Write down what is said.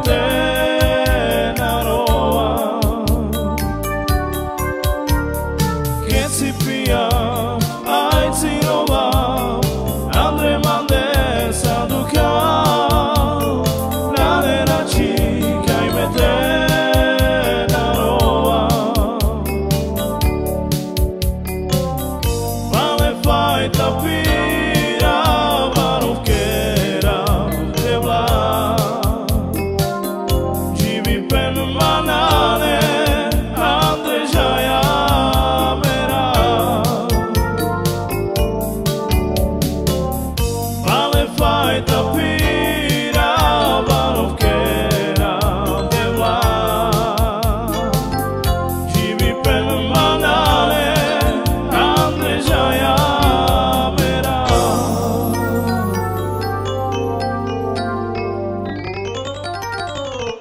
te na roa che si pia ai si roba andre mande saduka la nera chica i mete na roa vale fai tapira baruquera de bla jibi pen manane andre jaya mera vale fai tapira